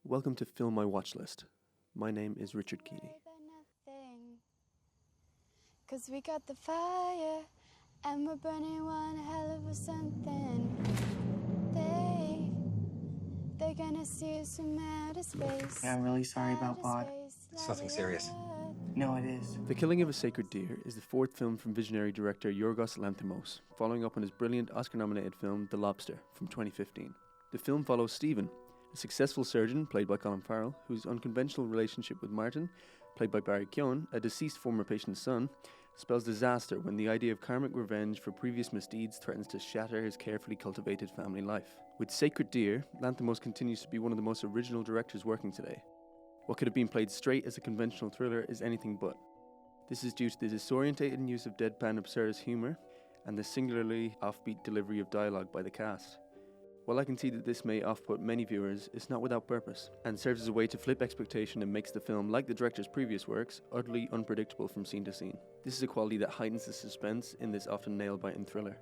Welcome to Film My Watch List. My name is Richard Keeney. Cause we got the fire and we're burning one hell of a something. They're gonna see us from outer space. Yeah, I'm really sorry about Bod. It's nothing serious. No, it is. The Killing of a Sacred Deer is the fourth film from visionary director Yorgos Lanthimos, following up on his brilliant Oscar-nominated film The Lobster from 2015. The film follows Stephen, a successful surgeon, played by Colin Farrell, whose unconventional relationship with Martin, played by Barry Keoghan, a deceased former patient's son, spells disaster when the idea of karmic revenge for previous misdeeds threatens to shatter his carefully cultivated family life. With Sacred Deer, Lanthimos continues to be one of the most original directors working today. What could have been played straight as a conventional thriller is anything but. This is due to the disorientated use of deadpan absurdist humour and the singularly offbeat delivery of dialogue by the cast. While I can see that this may off-put many viewers, it's not without purpose, and serves as a way to flip expectation and makes the film, like the director's previous works, utterly unpredictable from scene to scene. This is a quality that heightens the suspense in this often nail-biting thriller.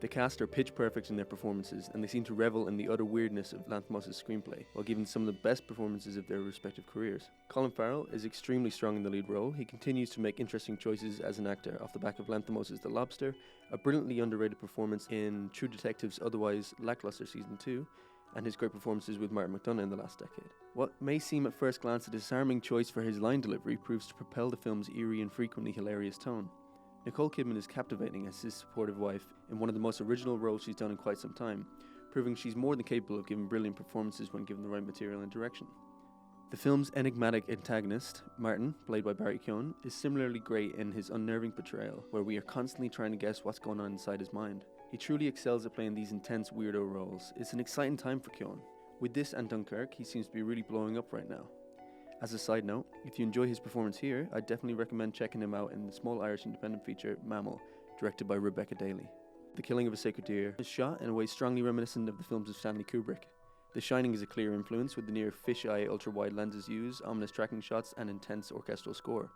The cast are pitch perfect in their performances, and they seem to revel in the utter weirdness of Lanthimos' screenplay, while giving some of the best performances of their respective careers. Colin Farrell is extremely strong in the lead role. He continues to make interesting choices as an actor off the back of Lanthimos' The Lobster, a brilliantly underrated performance in True Detective's otherwise lackluster Season 2, and his great performances with Martin McDonagh in the last decade. What may seem at first glance a disarming choice for his line delivery proves to propel the film's eerie and frequently hilarious tone. Nicole Kidman is captivating as his supportive wife in one of the most original roles she's done in quite some time, proving she's more than capable of giving brilliant performances when given the right material and direction. The film's enigmatic antagonist, Martin, played by Barry Keoghan, is similarly great in his unnerving portrayal, where we are constantly trying to guess what's going on inside his mind. He truly excels at playing these intense weirdo roles. It's an exciting time for Keoghan. With this and Dunkirk, he seems to be really blowing up right now. As a side note, if you enjoy his performance here, I'd definitely recommend checking him out in the small Irish independent feature Mammal, directed by Rebecca Daly. The Killing of a Sacred Deer is shot in a way strongly reminiscent of the films of Stanley Kubrick. The Shining is a clear influence, with the near fisheye ultra-wide lenses used, ominous tracking shots, and intense orchestral score.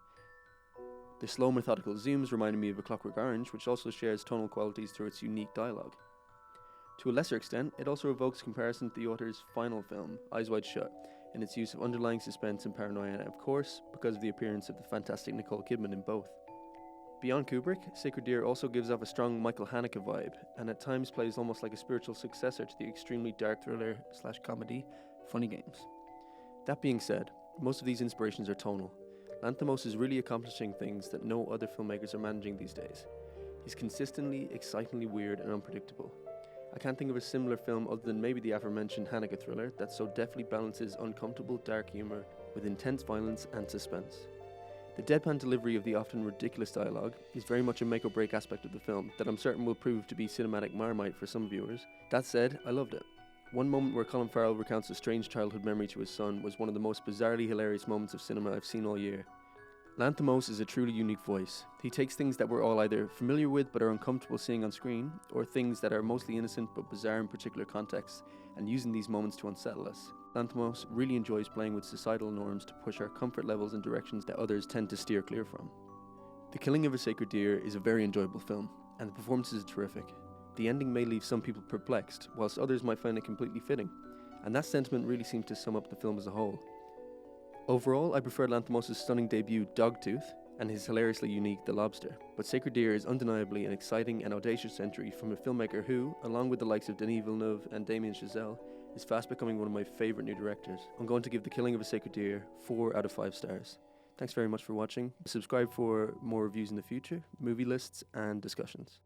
The slow methodical zooms reminded me of A Clockwork Orange, which also shares tonal qualities through its unique dialogue. To a lesser extent, it also evokes comparison to the author's final film, Eyes Wide Shut, in its use of underlying suspense and paranoia, and of course, because of the appearance of the fantastic Nicole Kidman in both. Beyond Kubrick, Sacred Deer also gives off a strong Michael Haneke vibe, and at times plays almost like a spiritual successor to the extremely dark thriller/comedy Funny Games. That being said, most of these inspirations are tonal. Lanthimos is really accomplishing things that no other filmmakers are managing these days. He's consistently, excitingly weird and unpredictable. I can't think of a similar film other than maybe the aforementioned Haneke thriller that so deftly balances uncomfortable dark humour with intense violence and suspense. The deadpan delivery of the often ridiculous dialogue is very much a make or break aspect of the film that I'm certain will prove to be cinematic marmite for some viewers. That said, I loved it. One moment where Colin Farrell recounts a strange childhood memory to his son was one of the most bizarrely hilarious moments of cinema I've seen all year. Lanthimos is a truly unique voice. He takes things that we're all either familiar with but are uncomfortable seeing on screen, or things that are mostly innocent but bizarre in particular contexts, and using these moments to unsettle us. Lanthimos really enjoys playing with societal norms to push our comfort levels in directions that others tend to steer clear from. The Killing of a Sacred Deer is a very enjoyable film, and the performances are terrific. The ending may leave some people perplexed, whilst others might find it completely fitting, and that sentiment really seems to sum up the film as a whole. Overall, I prefer Lanthimos' stunning debut Dogtooth and his hilariously unique The Lobster, but Sacred Deer is undeniably an exciting and audacious entry from a filmmaker who, along with the likes of Denis Villeneuve and Damien Chazelle, is fast becoming one of my favourite new directors. I'm going to give The Killing of a Sacred Deer 4 out of 5 stars. Thanks very much for watching. Subscribe for more reviews in the future, movie lists and discussions.